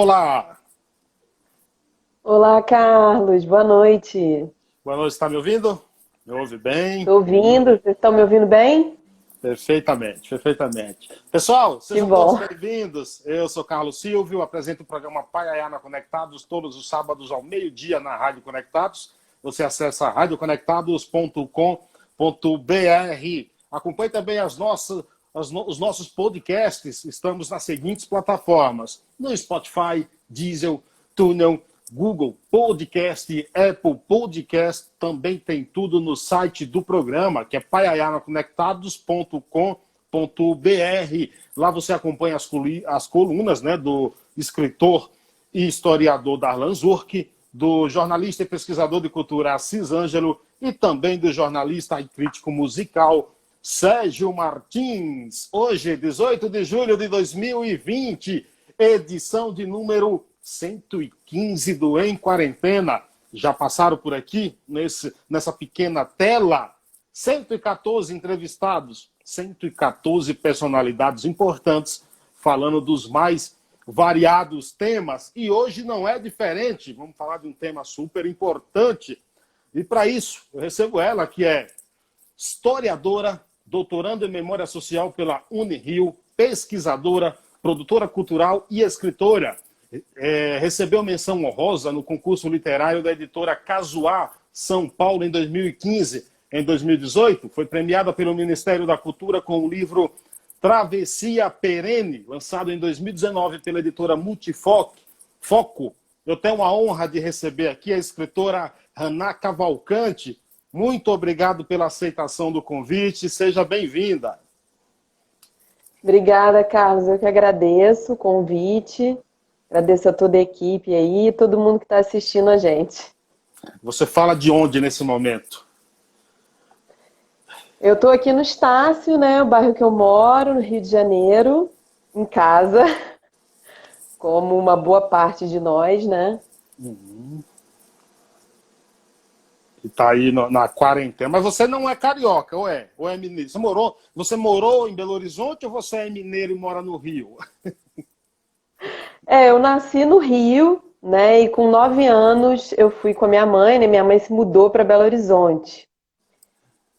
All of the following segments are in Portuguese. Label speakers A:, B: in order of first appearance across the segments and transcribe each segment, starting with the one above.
A: Olá,
B: Olá, Carlos. Boa noite.
A: boa noite, está me ouvindo? Me ouve bem?
B: Estou ouvindo. Vocês estão me ouvindo bem?
A: Perfeitamente, perfeitamente. Pessoal,
B: Que
A: sejam todos
B: bom.
A: bem-vindos. Eu sou Carlos Silvio, apresento o programa Paiaiana Conectados todos os sábados ao meio-dia na Rádio Conectados. Você acessa radioconectados.com.br. Acompanhe também os nossos podcasts. Estamos nas seguintes plataformas: no Spotify, Deezer, Tunnel, Google Podcast, Apple Podcast, também tem tudo no site do programa, que é paiaianaconectados.com.br. Lá você acompanha as colunas, né, do escritor e historiador Darlan Zurk, do jornalista e pesquisador de cultura Assis Ângelo e também do jornalista e crítico musical Sérgio Martins. Hoje, 18 de julho de 2020, edição de número 115 do Em Quarentena. Já passaram por aqui, nessa pequena tela, 114 entrevistados, 114 personalidades importantes, falando dos mais variados temas. E hoje não é diferente, vamos falar de um tema super importante. E para isso, eu recebo ela, que é historiadora, doutoranda em Memória Social pela Unirio, pesquisadora, produtora cultural e escritora. Recebeu menção honrosa no concurso literário da editora Casuá, São Paulo, em 2015. Em 2018, foi premiada pelo Ministério da Cultura com o livro Travessia Perene, lançado em 2019 pela editora Multifoco. Eu tenho a honra de receber aqui a escritora Haná Cavalcante. Muito obrigado pela aceitação do convite. Seja bem-vinda.
B: Obrigada, Carlos. Eu que agradeço o convite. Agradeço a toda a equipe aí e todo mundo que está assistindo a gente.
A: Você fala de onde nesse momento?
B: Eu estou aqui no Estácio, né, o bairro que eu moro, no Rio de Janeiro, em casa, como uma boa parte de nós, né?
A: Que está aí na quarentena. Mas você não é carioca, ou é? Ou é mineiro? Você morou em Belo Horizonte ou você é mineiro e mora no Rio?
B: Eu nasci no Rio, né? E com 9 anos eu fui com a minha mãe, né? Minha mãe se mudou para Belo Horizonte.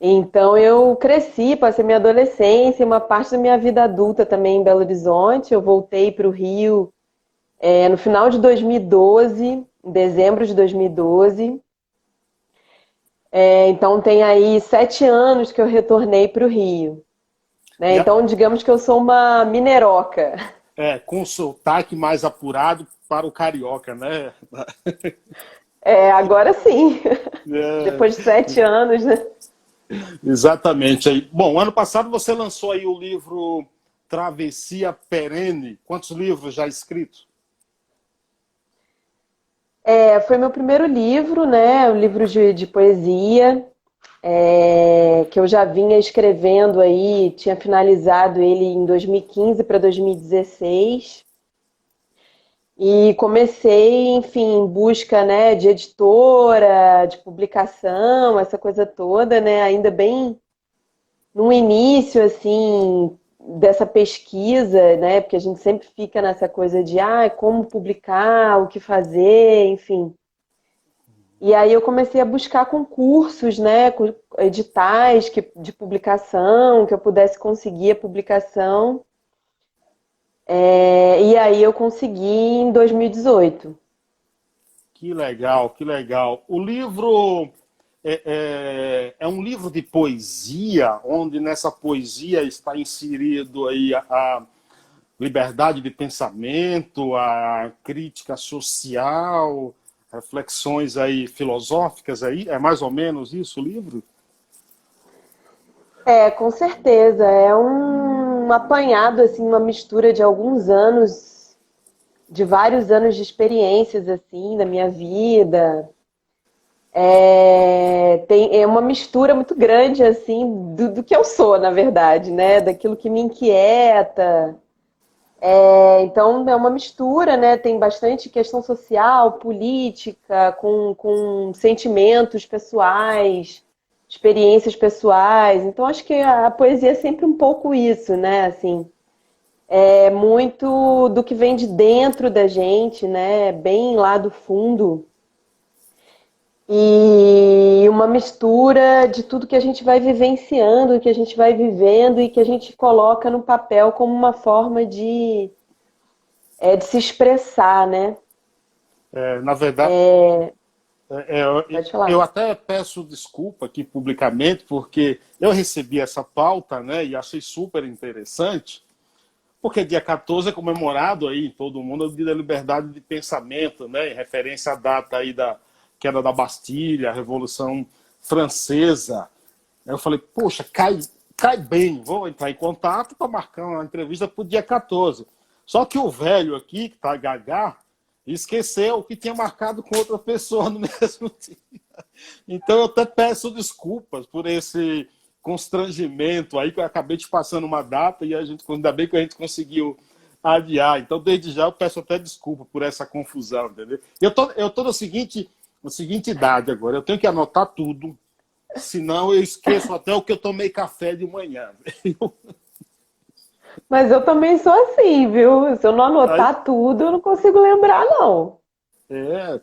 B: Então eu cresci, passei minha adolescência e uma parte da minha vida adulta também em Belo Horizonte. Eu voltei para o Rio no final de 2012, em dezembro de 2012. Então tem aí 7 anos que eu retornei para o Rio, né?
A: E
B: Então digamos que eu sou uma mineroca.
A: com sotaque mais apurado para o carioca, né?
B: Agora sim,
A: É,
B: depois de 7 anos, né?
A: exatamente. Bom, ano passado você lançou aí o livro Travessia Perene. Quantos livros já escritos?
B: Foi meu primeiro livro, né? Um livro de poesia, que eu já vinha escrevendo aí, tinha finalizado ele em 2015 para 2016. E comecei, enfim, em busca, né, de editora, de publicação, essa coisa toda, né? Ainda bem no início, assim, dessa pesquisa, né? Porque a gente sempre fica nessa coisa de, como publicar, o que fazer, enfim. E aí eu comecei a buscar concursos, né, editais de publicação, que eu pudesse conseguir a publicação. E aí eu consegui em 2018.
A: Que legal, que legal. O livro é um livro de poesia, onde nessa poesia está inserido aí a liberdade de pensamento, a crítica social, reflexões aí filosóficas aí. É mais ou menos isso o livro?
B: Com certeza. É um apanhado, assim, uma mistura de alguns anos, de vários anos de experiências, assim, da minha vida. É uma mistura muito grande, assim, do que eu sou, na verdade, né? Daquilo que me inquieta. Então, é uma mistura, né? Tem bastante questão social, política, com sentimentos pessoais, experiências pessoais. Então, acho que a poesia é sempre um pouco isso, né? Assim, é muito do que vem de dentro da gente, né? Bem lá do fundo. E uma mistura de tudo que a gente vai vivenciando, que a gente vai vivendo e que a gente coloca no papel como uma forma de se expressar, né?
A: Na verdade,
B: Pode
A: eu
B: falar.
A: até peço desculpa aqui publicamente, porque eu recebi essa pauta, né, e achei super interessante, porque dia 14 é comemorado aí em todo mundo o Dia da Liberdade de Pensamento, né, em referência à data aí da queda da Bastilha, a Revolução Francesa. Aí eu falei, poxa, cai bem, vou entrar em contato para marcar uma entrevista para o dia 14. Só que o velho aqui, que está gaga, esqueceu que tinha marcado com outra pessoa no mesmo dia. Então eu até peço desculpas por esse constrangimento aí, que eu acabei te passando uma data e a gente, ainda bem que a gente conseguiu adiar. Então, desde já, eu peço até desculpa por essa confusão, entendeu? Eu tô na seguinte idade agora, eu tenho que anotar tudo, senão eu esqueço até o que eu tomei café de manhã.
B: Mas eu também sou assim, viu? Se eu não
A: Aí,
B: anotar tudo, eu não consigo lembrar, não.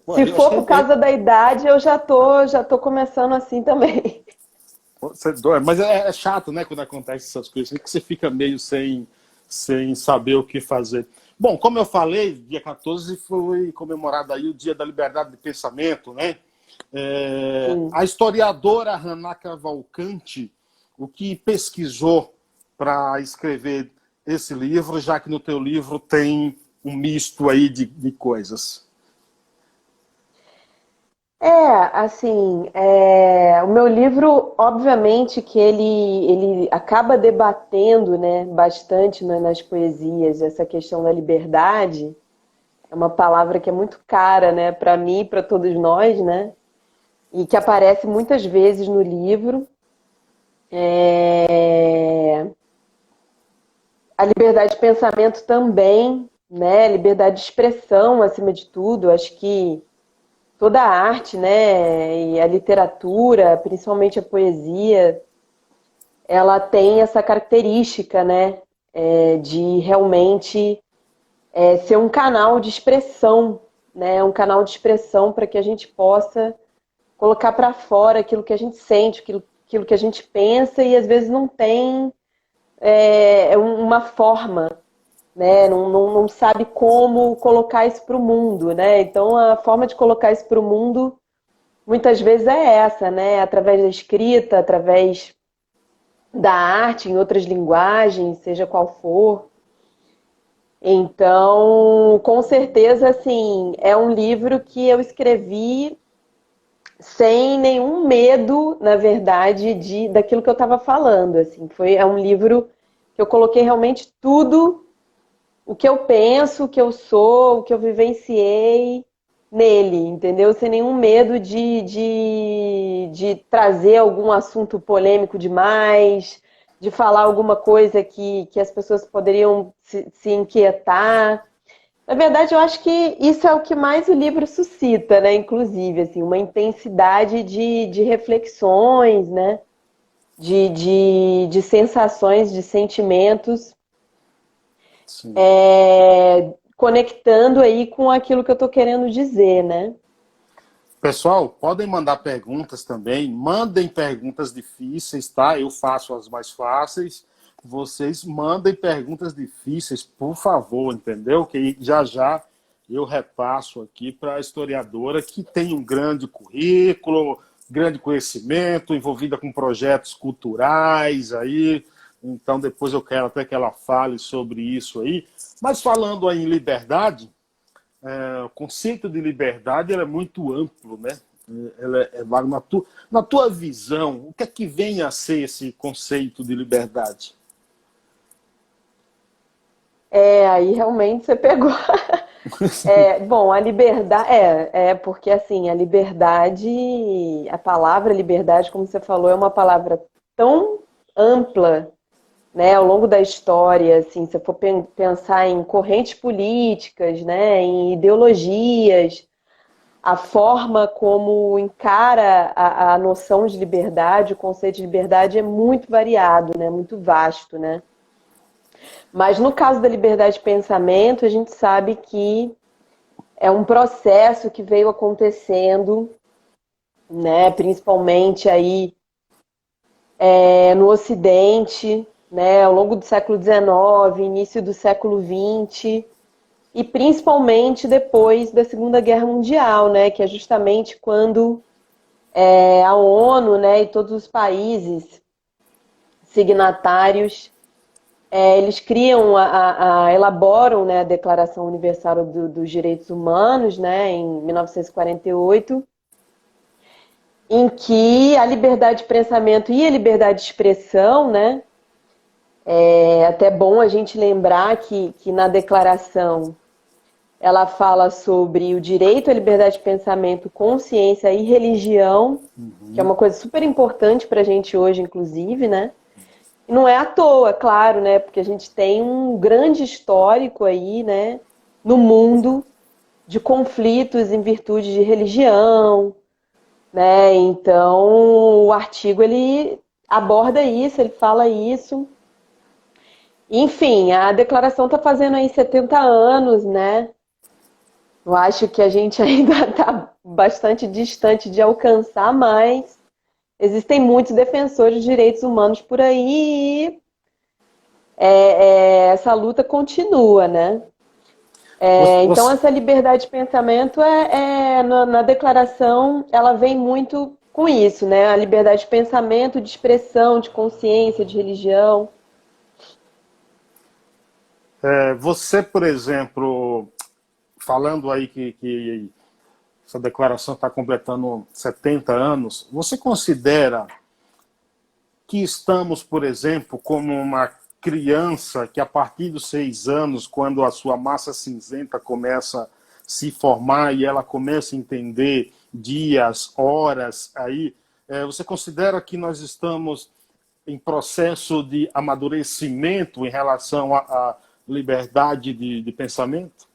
A: pô,
B: Se
A: eu acho
B: for
A: que
B: por causa da idade, eu já tô começando assim também.
A: você dói, mas é chato, né, quando acontece essas coisas, que você fica meio sem saber o que fazer. Bom, como eu falei, dia 14 foi comemorado aí o Dia da Liberdade de Pensamento, né?
B: Sim.
A: A historiadora Hannah Cavalcante, o que pesquisou para escrever esse livro, já que no teu livro tem um misto aí de coisas.
B: Assim, o meu livro, obviamente que ele acaba debatendo, né, bastante nas poesias essa questão da liberdade. É uma palavra que é muito cara, né, para mim e para todos nós, né, e que aparece muitas vezes no livro. É, A liberdade de pensamento também, né, liberdade de expressão acima de tudo. Acho que toda a arte, né, e a literatura, principalmente a poesia, ela tem essa característica, né, de realmente ser um canal de expressão, né, um canal de expressão para que a gente possa colocar para fora aquilo que a gente sente, aquilo que a gente pensa e às vezes não tem uma forma, né? Não sabe como colocar isso para o mundo, né? Então a forma de colocar isso para o mundo muitas vezes é essa, né? Através da escrita, através da arte, em outras linguagens, seja qual for. Então, com certeza, assim, é um livro que eu escrevi sem nenhum medo, na verdade, daquilo que eu estava falando. Assim, é um livro que eu coloquei realmente tudo o que eu penso, o que eu sou, o que eu vivenciei nele, entendeu? Sem nenhum medo de trazer algum assunto polêmico demais, de falar alguma coisa que as pessoas poderiam se inquietar. Na verdade, eu acho que isso é o que mais o livro suscita, né? Inclusive, assim, uma intensidade de reflexões, né? De sensações, de sentimentos,
A: Sim.
B: conectando aí com aquilo que eu estou querendo dizer, né?
A: Pessoal, podem mandar perguntas também. Mandem perguntas difíceis, tá? Eu faço as mais fáceis. Vocês mandem perguntas difíceis, por favor, entendeu? Que já já eu repasso aqui para a historiadora que tem um grande currículo, grande conhecimento, envolvida com projetos culturais aí. Então, depois eu quero até que ela fale sobre isso aí. Mas falando aí em liberdade, o conceito de liberdade é muito amplo, né? Ela vaga na tua visão, o que é que vem a ser esse conceito de liberdade?
B: Aí realmente você pegou. Bom, a liberdade. Porque assim, a liberdade, a palavra liberdade, como você falou, é uma palavra tão ampla, né, ao longo da história, assim, se eu for pensar em correntes políticas, né, em ideologias, a forma como encara a noção de liberdade, o conceito de liberdade é muito variado, né, muito vasto, né? Mas no caso da liberdade de pensamento, a gente sabe que é um processo que veio acontecendo, né, principalmente aí no Ocidente, né, ao longo do século XIX, início do século XX, e principalmente depois da Segunda Guerra Mundial, né, que é justamente quando a ONU, né, e todos os países signatários, eles criam, elaboram, né, a Declaração Universal dos Direitos Humanos, né, em 1948, em que a liberdade de pensamento e a liberdade de expressão, né, é até bom a gente lembrar que na declaração ela fala sobre o direito à liberdade de pensamento, consciência e religião, que é uma coisa super importante para a gente hoje, inclusive, né? E não é à toa, claro, né? Porque a gente tem um grande histórico aí, né, no mundo de conflitos em virtude de religião, né? Então, o artigo ele aborda isso, ele fala isso. Enfim, a declaração está fazendo aí 70 anos, né? Eu acho que a gente ainda está bastante distante de alcançar, mas existem muitos defensores de direitos humanos por aí e essa luta continua, né? Então, essa liberdade de pensamento na declaração, ela vem muito com isso, né? A liberdade de pensamento, de expressão, de consciência, de religião.
A: Você, por exemplo, falando aí que essa declaração está completando 70 anos, você considera que estamos, por exemplo, como uma criança que a partir dos 6 anos, quando a sua massa cinzenta começa a se formar e ela começa a entender dias, horas, aí você considera que nós estamos em processo de amadurecimento em relação à liberdade de pensamento?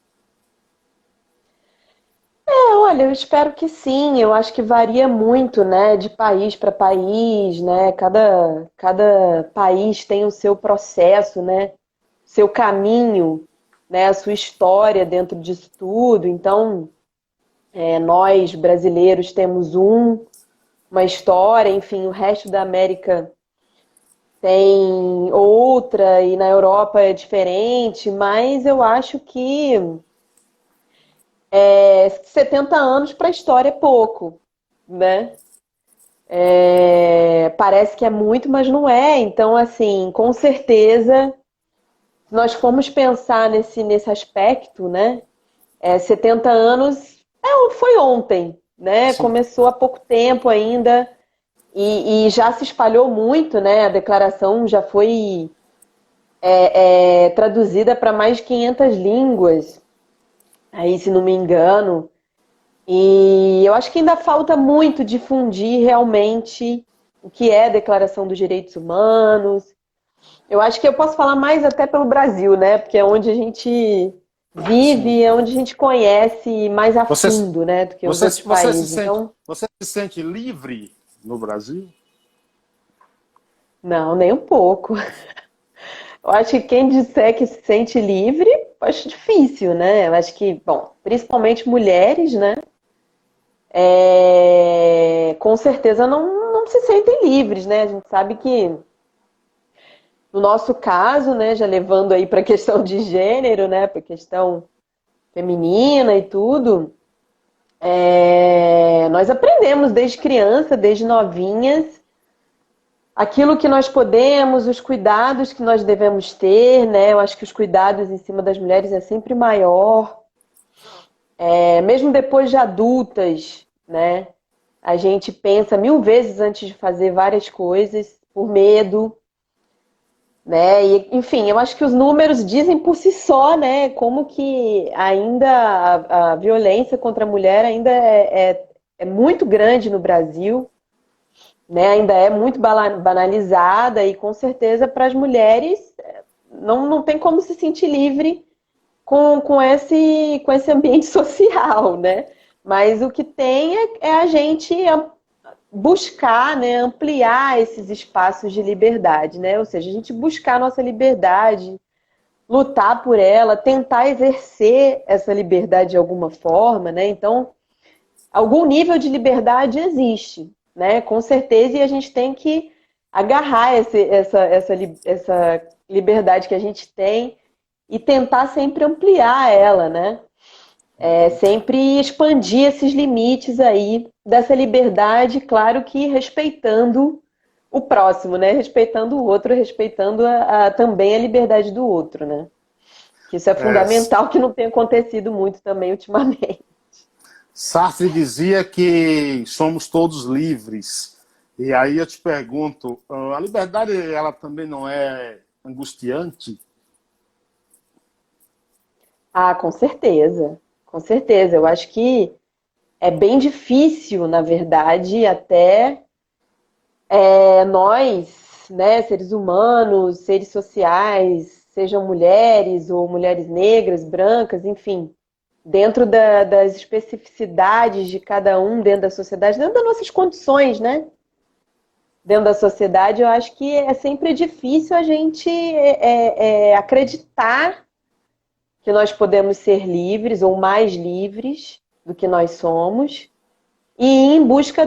B: Olha, eu espero que sim. Eu acho que varia muito, né, de país para país, né? Cada país tem o seu processo, né? Seu caminho, né? A sua história dentro disso tudo. Então, nós brasileiros temos uma história, enfim, o resto da América tem outra e na Europa é diferente, mas eu acho que 70 anos para a história é pouco, né? Parece que é muito, mas não é. Então, assim, com certeza, se nós formos pensar nesse aspecto, né? 70 anos foi ontem, né?
A: Sim.
B: Começou há pouco tempo ainda e já se espalhou muito, né? A declaração já foi traduzida para mais de 500 línguas, aí, se não me engano. E eu acho que ainda falta muito difundir realmente o que é a Declaração dos Direitos Humanos. Eu acho que eu posso falar mais até pelo Brasil, né? Porque é onde a gente
A: Sim.
B: vive, é onde a gente conhece mais a
A: Você,
B: fundo, né? Do que os
A: você,
B: outros países. Então,
A: você se sente livre no Brasil?
B: não, nem um pouco. Eu acho que quem disser que se sente livre, eu acho difícil, né? Eu acho que, bom, principalmente mulheres, né? Com certeza não se sentem livres, né? A gente sabe que, no nosso caso, né, já levando aí para a questão de gênero, né, para a questão feminina e tudo, nós aprendemos desde criança, desde novinhas, aquilo que nós podemos, os cuidados que nós devemos ter, né? Eu acho que os cuidados em cima das mulheres é sempre maior. Mesmo depois de adultas, né? A gente pensa 1000 vezes antes de fazer várias coisas, por medo, né? E, enfim, eu acho que os números dizem por si só, né? Como que ainda a violência contra a mulher ainda é muito grande no Brasil, né? Ainda é muito banalizada e com certeza para as mulheres não tem como se sentir livre com esse ambiente social, né? Mas o que tem é a gente buscar, né, ampliar esses espaços de liberdade, né? Ou seja, a gente buscar a nossa liberdade, lutar por ela, tentar exercer essa liberdade de alguma forma, né? Então, algum nível de liberdade existe, né? Com certeza, e a gente tem que agarrar essa liberdade que a gente tem e tentar sempre ampliar ela, né? Sempre expandir esses limites aí dessa liberdade, claro que respeitando o próximo, né? Respeitando o outro, respeitando também a liberdade do outro, né? Que isso é
A: É,
B: fundamental, que não tem acontecido muito também ultimamente.
A: Sartre dizia que somos todos livres. E aí eu te pergunto, a liberdade ela também não é angustiante?
B: Ah, com certeza. Com certeza. Eu acho que é bem difícil, na verdade, até nós, né, seres humanos, seres sociais, sejam mulheres ou mulheres negras, brancas, enfim, dentro das especificidades de cada um dentro da sociedade, dentro das nossas condições, né? Dentro da sociedade, eu acho que é sempre difícil a gente acreditar que nós podemos ser livres ou mais livres do que nós somos e ir em busca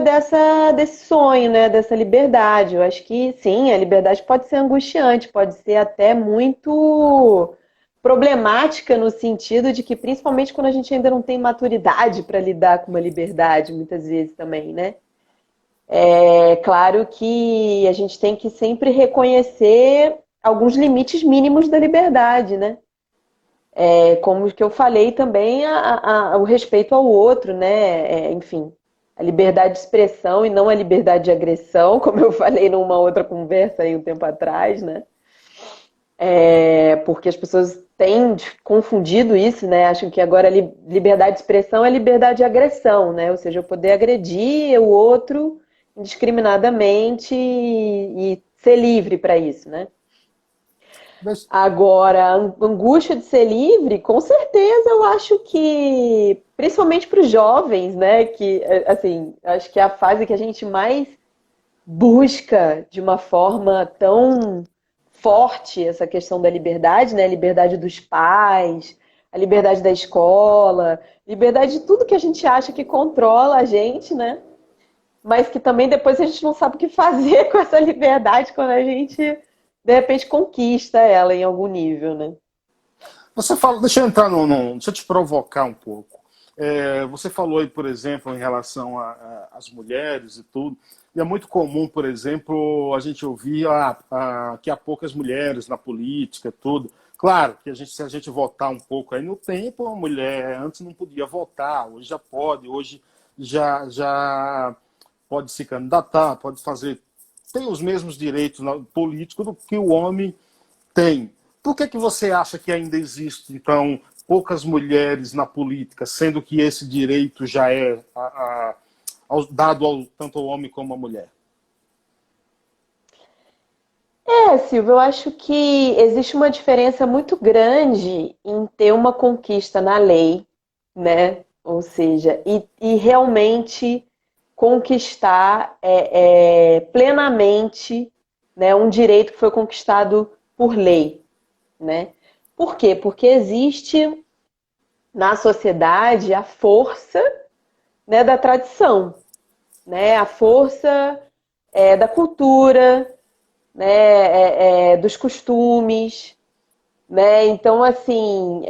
B: desse sonho, né? Dessa liberdade. Eu acho que sim, a liberdade pode ser angustiante, pode ser até muito problemática no sentido de que, principalmente quando a gente ainda não tem maturidade para lidar com uma liberdade, muitas vezes também, né? É claro que a gente tem que sempre reconhecer alguns limites mínimos da liberdade, né? Como que eu falei também, o respeito ao outro, né? Enfim, a liberdade de expressão e não a liberdade de agressão, como eu falei numa outra conversa aí um tempo atrás, né? Porque as pessoas têm confundido isso, né? Acham que agora liberdade de expressão é liberdade de agressão, né? Ou seja, eu poder agredir o outro indiscriminadamente e ser livre para isso, né?
A: Mas,
B: Agora, a angústia de ser livre, com certeza eu acho que, principalmente para os jovens, né? Que, assim, acho que é a fase que a gente mais busca de uma forma tão forte essa questão da liberdade, né? A liberdade dos pais, a liberdade da escola, liberdade de tudo que a gente acha que controla a gente, né? Mas que também depois a gente não sabe o que fazer com essa liberdade quando a gente, de repente, conquista ela em algum nível, né?
A: você fala, deixa eu entrar deixa eu te provocar um pouco. Você falou aí, por exemplo, em relação às mulheres e tudo, e é muito comum, por exemplo, a gente ouvir que há poucas mulheres na política, tudo. Claro que se a gente votar um pouco aí no tempo, a mulher antes não podia votar, hoje já pode, hoje já pode se candidatar, pode fazer, tem os mesmos direitos políticos do que o homem tem. Por que você acha que ainda existe, então, poucas mulheres na política, sendo que esse direito já é dado tanto ao homem como à mulher?
B: Silvio, eu acho que existe uma diferença muito grande em ter uma conquista na lei, né? Ou seja, e realmente conquistar plenamente, né, um direito que foi conquistado por lei, né? Por quê? Porque existe na sociedade a força, né, da tradição, né? A força da cultura, né, dos costumes, né? Então, assim,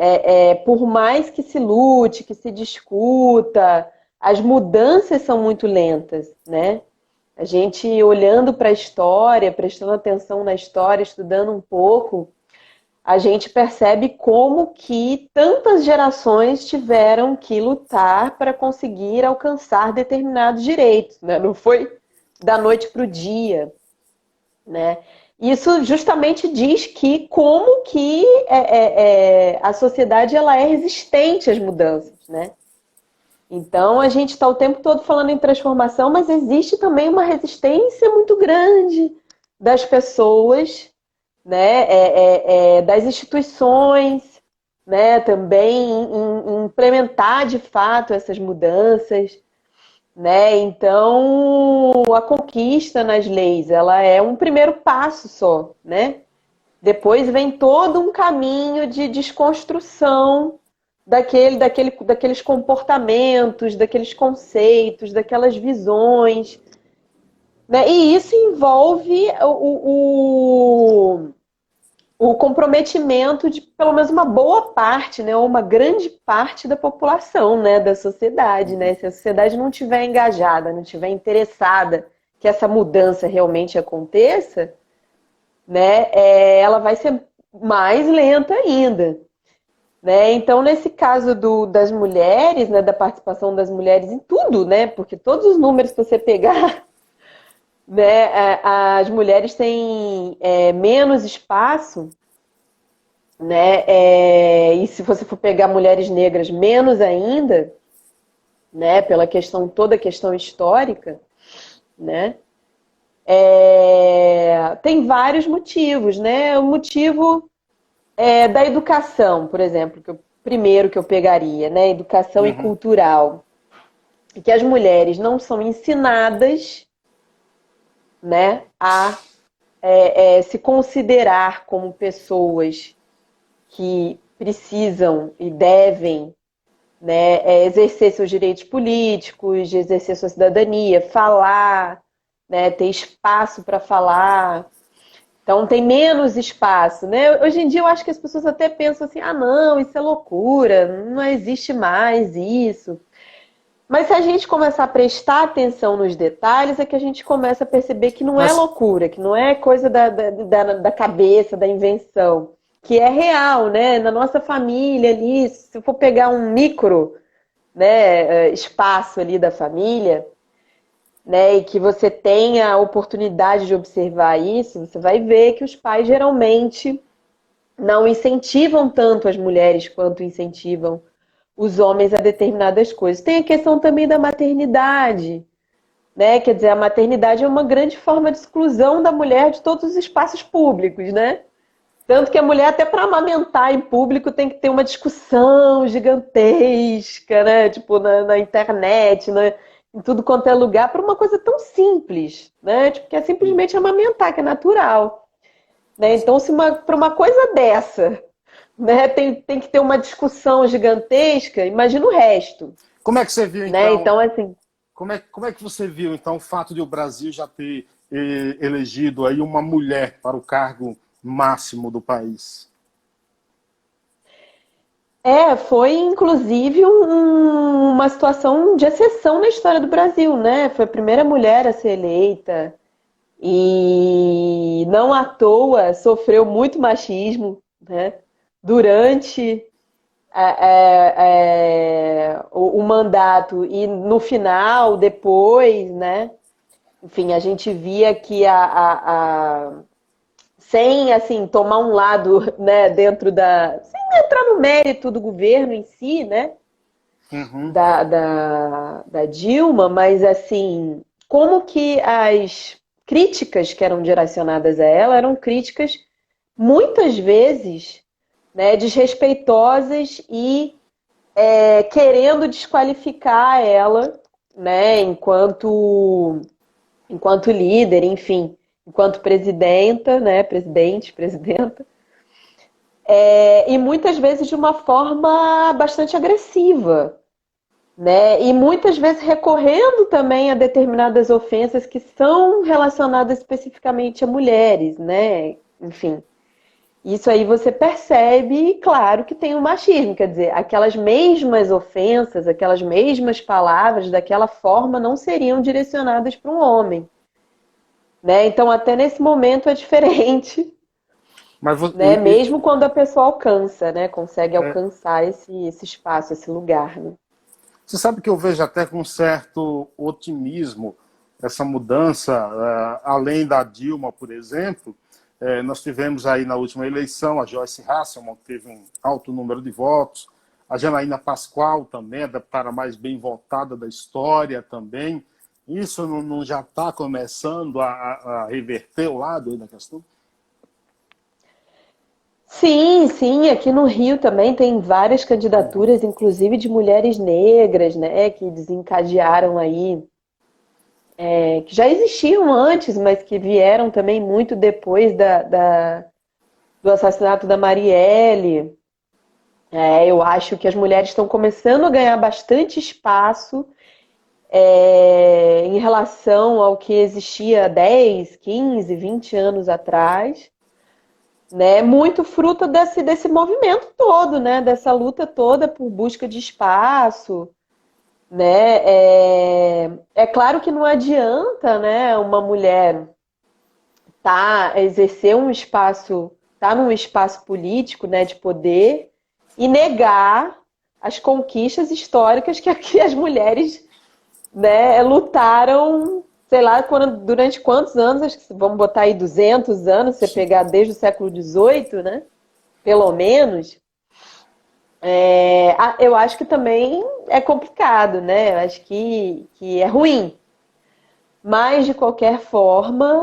B: por mais que se lute, que se discuta, as mudanças são muito lentas, né? A gente olhando para a história, prestando atenção na história, estudando um pouco, a gente percebe como que tantas gerações tiveram que lutar para conseguir alcançar determinados direitos, né? Não foi da noite para o dia, né? Isso justamente diz que como que a sociedade ela é resistente às mudanças, né? Então a gente está o tempo todo falando em transformação, mas existe também uma resistência muito grande das pessoas, né? Das instituições, né? Também em implementar de fato essas mudanças, né? Então, a conquista nas leis, ela é um primeiro passo só, né? Depois vem todo um caminho de desconstrução daqueles comportamentos, daqueles conceitos, daquelas visões, né? E isso envolve o comprometimento de pelo menos uma boa parte, né, ou uma grande parte da população, né, da sociedade, né? Se a sociedade não estiver engajada, não estiver interessada que essa mudança realmente aconteça, né, ela vai ser mais lenta ainda, né? Então, nesse caso das mulheres, né, da participação das mulheres em tudo, né, porque todos os números que você pegar, né, as mulheres têm menos espaço, né? E se você for pegar mulheres negras, menos ainda, né? Pela questão, toda a questão histórica, né? Tem vários motivos, né? O motivo da educação, por exemplo, primeiro que eu pegaria, né? Educação e
A: Uhum.
B: cultural. E que as mulheres não são ensinadas, né, a se considerar como pessoas que precisam e devem, né, exercer seus direitos políticos, exercer sua cidadania, falar, né, ter espaço para falar. Então tem menos espaço, né? Hoje em dia eu acho que as pessoas até pensam assim, ah não, isso é loucura, não existe mais isso. Mas se a gente começar a prestar atenção nos detalhes, é que a gente começa a perceber que não é
A: Mas,
B: loucura, que não é coisa da cabeça, da invenção, que é real, né? Na nossa família ali, se eu for pegar um micro, né, espaço ali da família, né, e que você tenha a oportunidade de observar isso, você vai ver que os pais geralmente não incentivam tanto as mulheres quanto incentivam os homens a determinadas coisas. Tem a questão também da maternidade, né? Quer dizer, a maternidade é uma grande forma de exclusão da mulher de todos os espaços públicos, né? Tanto que a mulher, até para amamentar em público, tem que ter uma discussão gigantesca, né? Tipo, na internet, né? Em tudo quanto é lugar, para uma coisa tão simples, né? Tipo, que é simplesmente amamentar, que é natural. Né? Então, se para uma coisa dessa, né, tem que ter uma discussão gigantesca, imagina o resto.
A: como é que você viu,
B: Né?
A: então,
B: Então, assim,
A: como é que você viu, então, o fato de o Brasil já ter elegido aí uma mulher para o cargo máximo do país?
B: foi inclusive uma situação de exceção na história do Brasil, né? Foi a primeira mulher a ser eleita e não à toa sofreu muito machismo, né? Durante o mandato e no final, depois, né? Enfim, a gente via que sem assim tomar um lado, né, dentro sem entrar no mérito do governo em si, né,
A: Uhum.
B: da Dilma, mas assim, como que as críticas que eram direcionadas a ela eram críticas muitas vezes, né, desrespeitosas e querendo desqualificar ela, né, enquanto líder, enfim, enquanto presidenta, né, presidenta, e muitas vezes de uma forma bastante agressiva, né, e muitas vezes recorrendo também a determinadas ofensas que são relacionadas especificamente a mulheres, né, enfim. Isso aí você percebe, claro, que tem o machismo, quer dizer, aquelas mesmas ofensas, aquelas mesmas palavras, daquela forma, não seriam direcionadas para um homem. Né? Então, até nesse momento é diferente,
A: Mas
B: né? Mesmo quando a pessoa alcança, né? Consegue alcançar esse espaço, esse lugar. Né?
A: você sabe que eu vejo até com um certo otimismo essa mudança, além da Dilma, por exemplo. Nós tivemos aí na última eleição a Joyce Hasselmann, que teve um alto número de votos, a Janaína Pascoal também, a deputada mais bem votada da história também. Isso não já está começando a reverter o lado aí da questão?
B: Sim, sim, aqui no Rio também tem várias candidaturas, inclusive de mulheres negras, né? Que desencadearam aí, que já existiam antes, mas que vieram também muito depois do assassinato da Marielle. Eu acho que as mulheres estão começando a ganhar bastante espaço em relação ao que existia 10, 15, 20 anos atrás, né? Muito fruto desse movimento todo, né? Dessa luta toda por busca de espaço, né? É claro que não adianta, né, uma mulher exercer um espaço, tá num espaço político, né, de poder e negar as conquistas históricas que aqui as mulheres, né, lutaram, sei lá, durante quantos anos, acho que vamos botar aí 200 anos, você pegar desde o século XVIII, né, pelo menos. Eu acho que também é complicado, né? Eu acho que é ruim. Mas, de qualquer forma,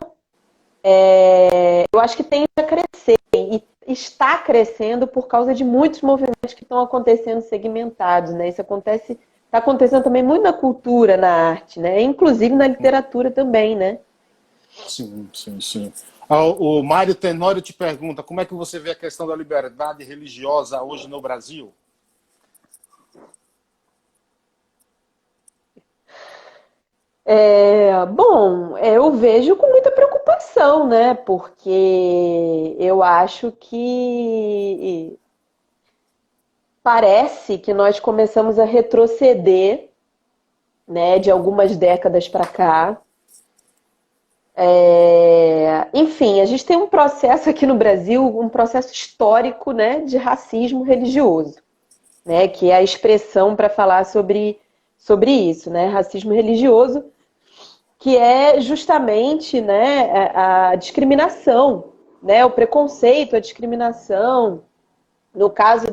B: eu acho que tende a crescer e está crescendo por causa de muitos movimentos que estão acontecendo segmentados, né? Isso está acontecendo também muito na cultura, na arte, né? Inclusive na literatura também, né?
A: Sim, sim, sim. O Mário Tenório te pergunta como é que você vê a questão da liberdade religiosa hoje no Brasil?
B: Bom, eu vejo com muita preocupação, né? Porque eu acho que parece que nós começamos a retroceder, né, de algumas décadas para cá. Enfim, a gente tem um processo aqui no Brasil, um processo histórico, né, de racismo religioso, né, que é a expressão para falar sobre isso, né, racismo religioso, que é justamente, né, a discriminação, né, o preconceito, a discriminação, no caso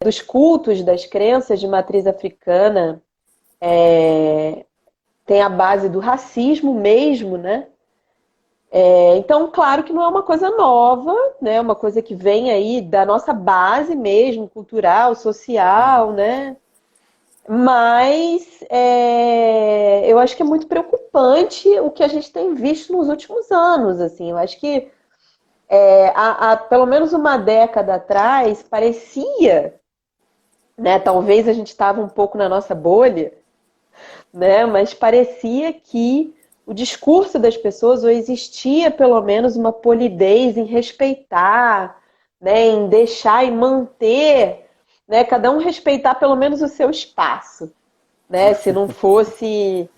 B: dos cultos, das crenças de matriz africana, tem a base do racismo mesmo, né? Então, claro que não é uma coisa nova, né? É uma coisa que vem aí da nossa base mesmo, cultural, social, né? Mas eu acho que é muito preocupante o que a gente tem visto nos últimos anos, assim. Eu acho que há pelo menos uma década atrás parecia, né? Talvez a gente estava um pouco na nossa bolha, né? Mas parecia que o discurso das pessoas, ou existia pelo menos uma polidez em respeitar, né? Em deixar e manter, né? Cada um respeitar pelo menos o seu espaço, né? Se não fosse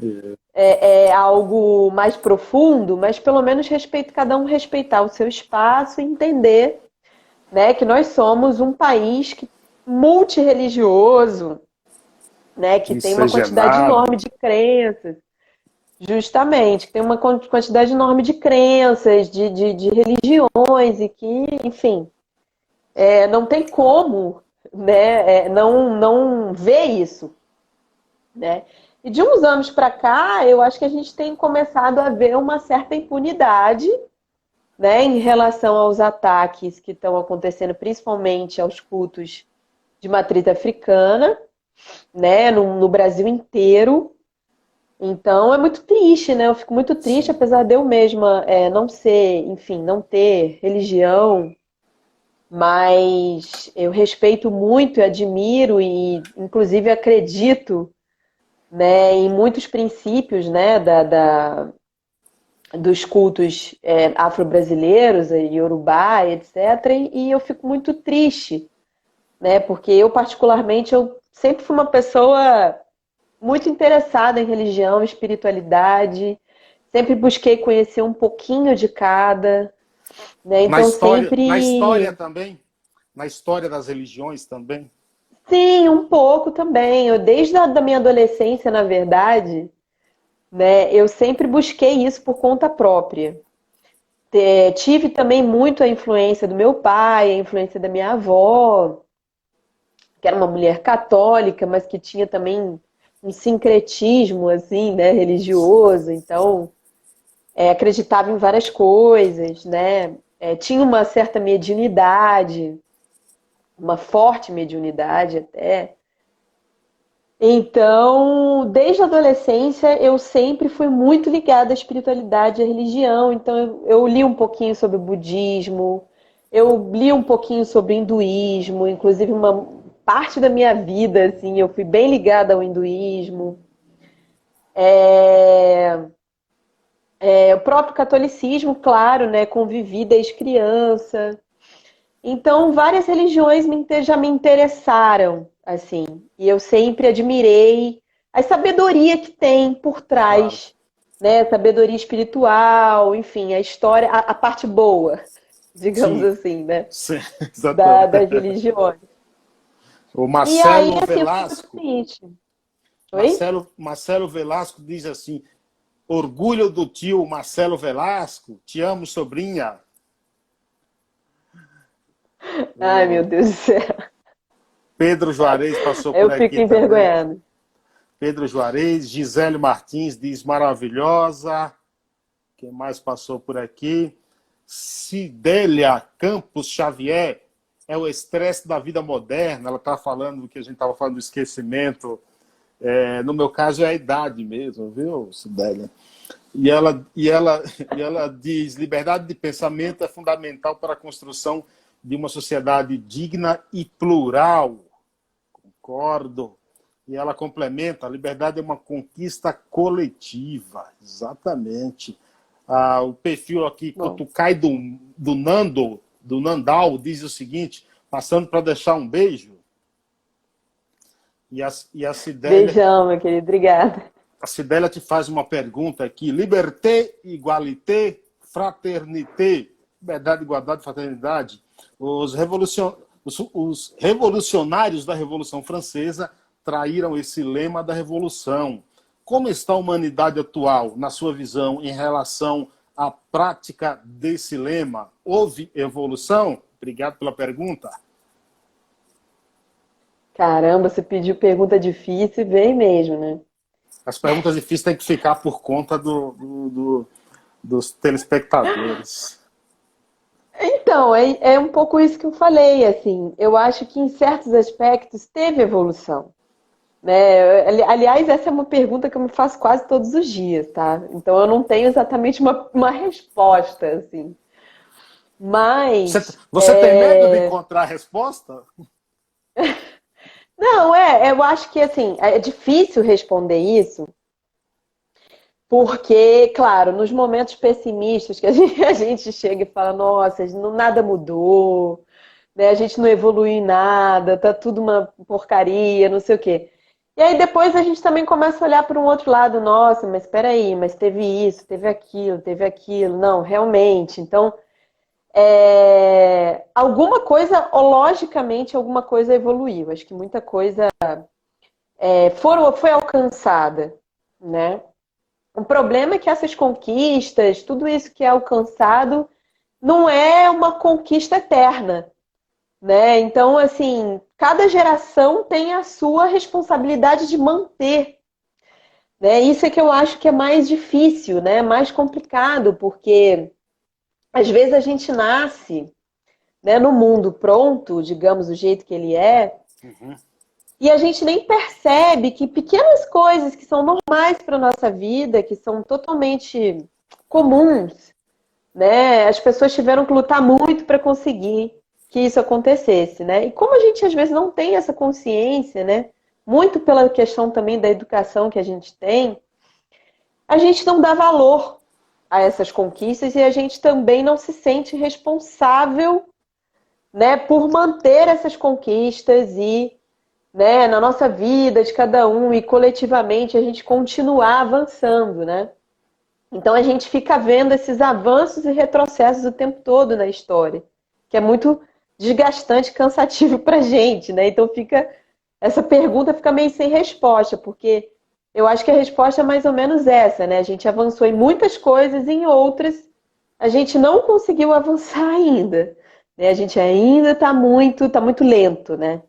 B: algo mais profundo, mas pelo menos cada um respeitar o seu espaço e entender, né? Que nós somos um país multirreligioso, né, que tem uma quantidade
A: Miscigenado.
B: enorme de crenças, justamente, que tem uma quantidade enorme de crenças, de religiões, e que, enfim, não tem como, né, não ver isso, né? E de uns anos para cá, eu acho que a gente tem começado a ver uma certa impunidade, né, em relação aos ataques que estão acontecendo, principalmente aos cultos de matriz africana, né, no Brasil inteiro. Então é muito triste, né? Eu fico muito triste,
A: Sim.
B: apesar de eu mesma não ser, enfim, não ter religião, mas eu respeito muito e admiro e, inclusive, acredito, né, em muitos princípios, né, dos cultos afro-brasileiros, Yorubá, etc. E eu fico muito triste, né? Porque eu, particularmente, eu sempre fui uma pessoa muito interessada em religião, espiritualidade, sempre busquei conhecer um pouquinho de cada, né? Então
A: Na história
B: sempre,
A: também? Na história das religiões também?
B: sim, um pouco também. Eu desde da minha adolescência, na verdade, né, eu sempre busquei isso por conta própria. Tive também muito a influência do meu pai, a influência da minha avó, que era uma mulher católica, mas que tinha também um sincretismo assim, né, religioso. Então acreditava em várias coisas, né? Tinha uma certa mediunidade, uma forte mediunidade até. Então, desde a adolescência, eu sempre fui muito ligada à espiritualidade e à religião. Então, eu li um pouquinho sobre o budismo, eu li um pouquinho sobre o hinduísmo, inclusive uma parte da minha vida, assim, eu fui bem ligada ao hinduísmo. O próprio catolicismo, claro, né? Convivi desde criança. Então, várias religiões já me interessaram, assim, e eu sempre admirei a sabedoria que tem por
A: Claro.
B: trás, né? Sabedoria espiritual, enfim, a história, a parte boa, digamos
A: Sim,
B: assim, né?
A: sim, exatamente.
B: Das religiões.
A: O
B: E aí,
A: Marcelo
B: assim, eu fiquei muito
A: Velasco,
B: triste. Oi?
A: Marcelo Velasco diz assim: orgulho do tio Marcelo Velasco, te amo, sobrinha.
B: Ai, meu
A: O
B: Deus do céu.
A: Pedro Juarez passou por
B: Eu fico
A: aqui também.
B: envergonhada.
A: Pedro Juarez, Gisele Martins diz maravilhosa. Quem mais passou por aqui? Cidélia Campos Xavier, é o estresse da vida moderna. Ela está falando do que a gente estava falando do esquecimento. No meu caso, é a idade mesmo, viu, Cidélia? E ela diz: liberdade de pensamento é fundamental para a construção de uma sociedade digna e plural. Concordo. E ela complementa: a liberdade é uma conquista coletiva. Exatamente. O perfil aqui,
B: Bom,
A: Cutucai do Nando, do Nandal, diz o seguinte, passando para deixar um beijo. E a Cidélia,
B: beijão, meu querido, obrigada.
A: a Cidélia te faz uma pergunta aqui: liberté, igualité, fraternité, liberdade, igualdade, fraternidade. Os revolucionários da Revolução Francesa traíram esse lema da Revolução. Como está a humanidade atual, na sua visão, em relação à prática desse lema? Houve evolução? Obrigado pela pergunta.
B: Caramba, você pediu pergunta difícil, vem mesmo, né?
A: As perguntas difíceis têm que ficar por conta dos telespectadores.
B: Então, é um pouco isso que eu falei, assim, eu acho que em certos aspectos teve evolução, né? Aliás, essa é uma pergunta que eu me faço quase todos os dias, tá? Então eu não tenho exatamente uma resposta, assim.
A: Você,
B: Mas,
A: você tem medo de encontrar a resposta?
B: não, eu acho que, assim, é difícil responder isso, porque, claro, nos momentos pessimistas que a gente chega e fala, nossa, nada mudou, né? A gente não evolui em nada, tá tudo uma porcaria, não sei o quê. E aí depois a gente também começa a olhar para um outro lado, nossa, mas espera aí, mas teve isso, teve aquilo, não, realmente. Então, alguma coisa, ou logicamente, alguma coisa evoluiu. Acho que muita coisa foi alcançada, né? O problema é que essas conquistas, tudo isso que é alcançado, não é uma conquista eterna, né? Então, assim, cada geração tem a sua responsabilidade de manter, né? Isso é que eu acho que é mais difícil, né? Mais complicado, porque às vezes a gente nasce, né, no mundo pronto, digamos, do jeito que ele é,
A: Uhum.
B: e a gente nem percebe que pequenas coisas que são normais para a nossa vida, que são totalmente comuns, né? As pessoas tiveram que lutar muito para conseguir que isso acontecesse, né? E como a gente às vezes não tem essa consciência, né? Muito pela questão também da educação que a gente tem, a gente não dá valor a essas conquistas e a gente também não se sente responsável, né, por manter essas conquistas e, né, na nossa vida de cada um e coletivamente a gente continuar avançando, né? Então a gente fica vendo esses avanços e retrocessos o tempo todo na história, que é muito desgastante, cansativo pra gente, né? Então essa pergunta fica meio sem resposta, porque eu acho que a resposta é mais ou menos essa, né? A gente avançou em muitas coisas e em outras a gente não conseguiu avançar ainda, né? A gente ainda tá muito lento, né?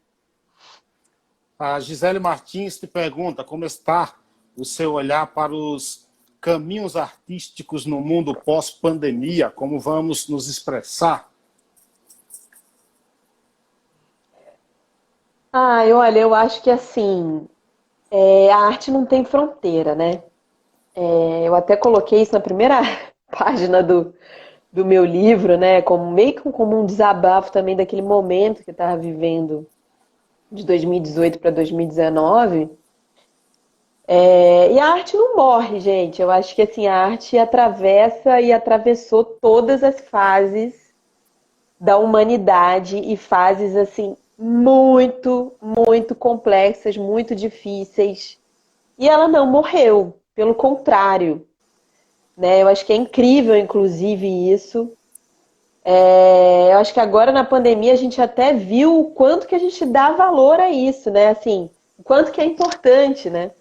A: A Gisele Martins te pergunta como está o seu olhar para os caminhos artísticos no mundo pós-pandemia, como vamos nos expressar?
B: Olha, eu acho que assim, A arte não tem fronteira, né? Eu até coloquei isso na primeira página do meu livro, né? Como meio que como um desabafo também daquele momento que eu estava vivendo de 2018 para 2019. E a arte não morre, gente. Eu acho que assim, a arte atravessa e atravessou todas as fases da humanidade e fases assim muito, muito complexas, muito difíceis. E ela não morreu, pelo contrário, né? Eu acho que é incrível, inclusive, isso. Eu acho que agora na pandemia a gente até viu o quanto que a gente dá valor a isso, né? Assim, o quanto que é importante, né?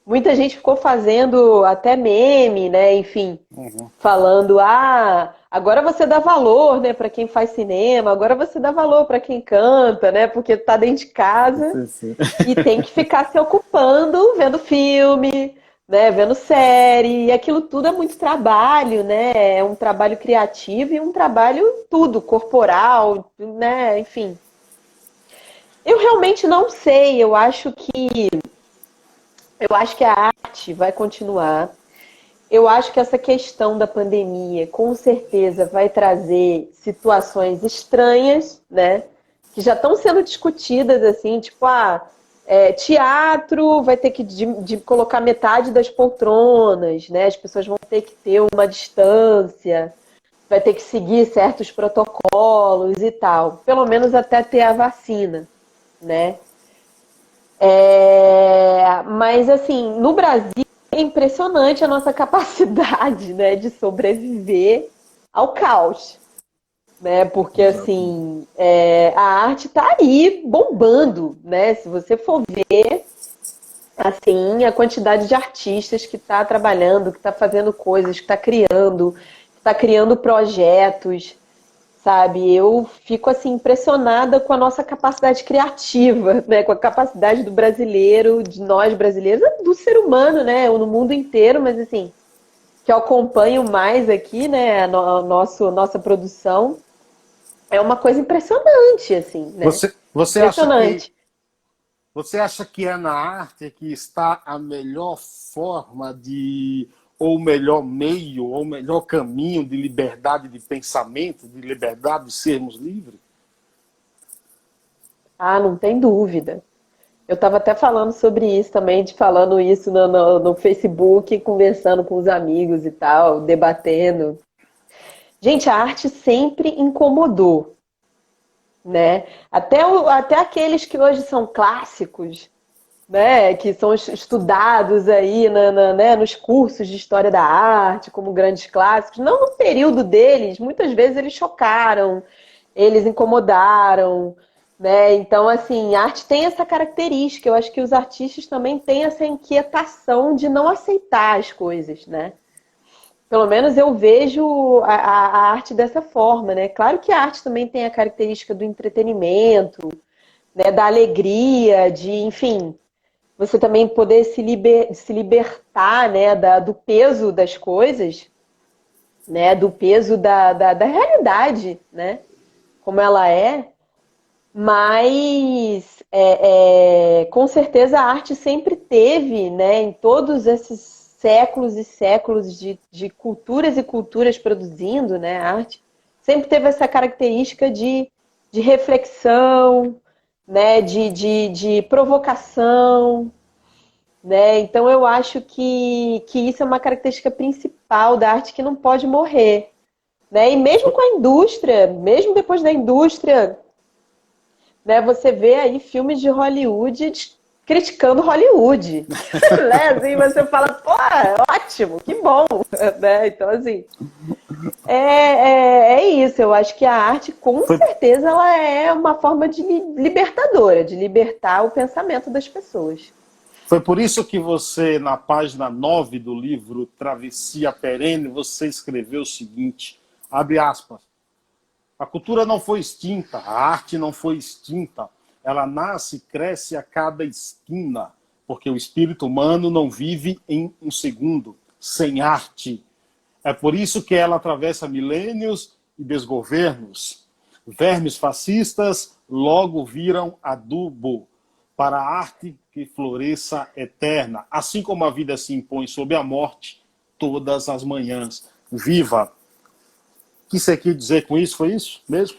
B: Muita gente ficou fazendo até meme, né? Enfim,
A: Uhum.
B: falando, agora você dá valor, né, para quem faz cinema, agora você dá valor para quem canta, né? Porque tá dentro de casa
A: Sim, sim.
B: e tem que ficar se ocupando, vendo filme, né, vendo série, e aquilo tudo é muito trabalho, né? É um trabalho criativo e um trabalho tudo, corporal, né? Enfim. Eu realmente não sei, eu acho que a arte vai continuar. Eu acho que essa questão da pandemia, com certeza, vai trazer situações estranhas, né? Que já estão sendo discutidas, assim, tipo, teatro vai ter que de colocar metade das poltronas, né? As pessoas vão ter que ter uma distância, vai ter que seguir certos protocolos e tal. Pelo menos até ter a vacina, né? Mas, assim, no Brasil, é impressionante a nossa capacidade, né, de sobreviver ao caos, né? Porque,
A: Exatamente.
B: assim, a arte está aí bombando, né? Se você for ver, assim, a quantidade de artistas que está trabalhando, que está fazendo coisas, que está criando projetos, sabe? Eu fico assim impressionada com a nossa capacidade criativa, né? Com a capacidade do brasileiro, de nós brasileiros, do ser humano, né? No mundo inteiro, mas assim, que eu acompanho mais aqui, né? Nossa produção é uma coisa impressionante, assim, né?
A: Você acha que
B: Impressionante.
A: Você acha que é na arte que está a melhor forma de, ou o melhor meio, ou o melhor caminho de liberdade de pensamento, de liberdade de sermos livres?
B: Não tem dúvida. Eu estava até falando sobre isso também, falando isso no Facebook, conversando com os amigos e tal, debatendo. Gente, a arte sempre incomodou, né? Até aqueles que hoje são clássicos, né? Que são estudados aí né? Nos cursos de história da arte, como grandes clássicos. Não no período deles, muitas vezes eles chocaram, eles incomodaram, né? Então, assim, a arte tem essa característica. Eu acho que os artistas também têm essa inquietação de não aceitar as coisas, né? Pelo menos eu vejo a arte dessa forma, né? Claro que a arte também tem a característica do entretenimento, né? Da alegria, de, enfim, você também poder se libertar, né? Do peso das coisas, né? Do peso da realidade, né? Como ela é. Mas, com certeza, a arte sempre teve, né, em todos esses séculos e séculos de culturas e culturas produzindo, né, arte, sempre teve essa característica de reflexão, né, de provocação, né? Então, eu acho que isso é uma característica principal da arte que não pode morrer, né? E mesmo com a indústria, mesmo depois da indústria, né, você vê aí filmes de Hollywood criticando Hollywood. Né? Assim, você fala, pô, ótimo, que bom. Né? Então, assim, é isso. Eu acho que a arte, com
A: Foi,
B: certeza, ela é uma forma de libertadora, de libertar o pensamento das pessoas.
A: foi por isso que você, na página 9 do livro Travessia Perene, você escreveu o seguinte, abre aspas, a cultura não foi extinta, a arte não foi extinta. Ela nasce e cresce a cada esquina, porque o espírito humano não vive em um segundo, sem arte. É por isso que ela atravessa milênios e desgovernos. Vermes fascistas logo viram adubo. para a arte que floresça eterna, assim como a vida se impõe sobre a morte todas as manhãs. Viva! O que você quis dizer com isso? Foi isso mesmo?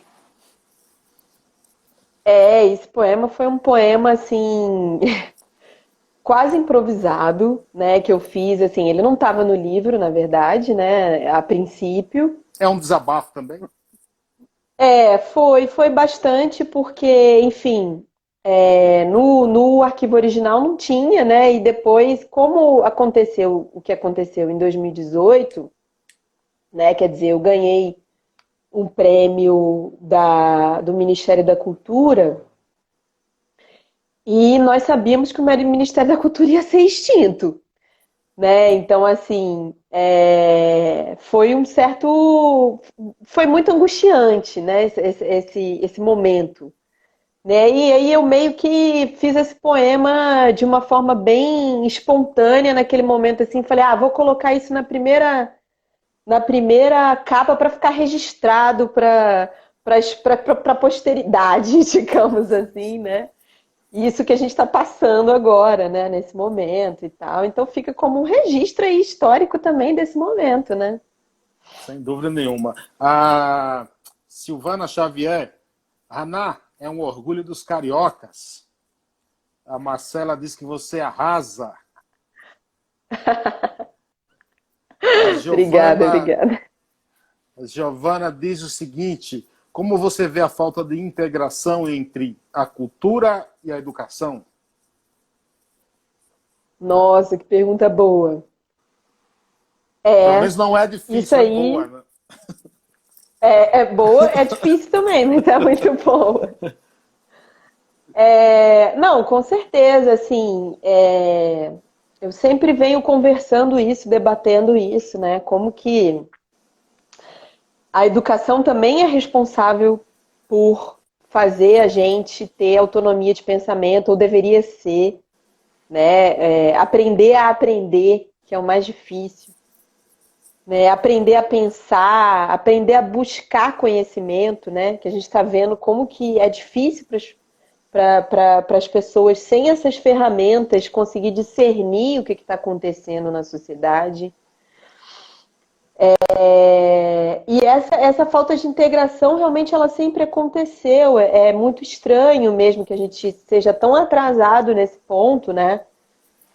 B: Esse poema foi um poema, assim, quase improvisado, né, que eu fiz, assim, ele não estava no livro, na verdade, né, a princípio.
A: É um desabafo também?
B: Foi bastante porque, enfim, no arquivo original não tinha, né, e depois, como aconteceu o que aconteceu em 2018, né, quer dizer, eu ganhei um prêmio do Ministério da Cultura, e nós sabíamos que o Ministério da Cultura ia ser extinto, né? Então, assim, foi muito angustiante, né? Esse momento, né? E aí eu meio que fiz esse poema de uma forma bem espontânea naquele momento, assim, falei, vou colocar isso na primeira capa para ficar registrado para a posteridade, digamos assim, né? Isso que a gente está passando agora, né, nesse momento e tal. Então fica como um registro aí histórico também desse momento, né?
A: Sem dúvida nenhuma. A Silvana Xavier, Haná é um orgulho dos cariocas. A Marcela diz que você arrasa. A
B: Obrigada,
A: Giovana,
B: obrigada.
A: a Giovana diz o seguinte: como você vê a falta de integração entre a cultura e a educação?
B: Nossa, que pergunta boa.
A: Pelo menos não é
B: Isso
A: difícil, é boa,
B: aí
A: né?
B: é boa, é difícil também, mas é muito boa. Não, com certeza, assim, eu sempre venho conversando isso, debatendo isso, né? Como que a educação também é responsável por fazer a gente ter autonomia de pensamento, ou deveria ser, né? Aprender a aprender, que é o mais difícil, né? Aprender a pensar, aprender a buscar conhecimento, né? Que a gente está vendo como que é difícil para as pessoas, sem essas ferramentas, conseguir discernir o que está acontecendo na sociedade. E essa falta de integração realmente ela sempre aconteceu. É muito estranho mesmo que a gente seja tão atrasado nesse ponto, né?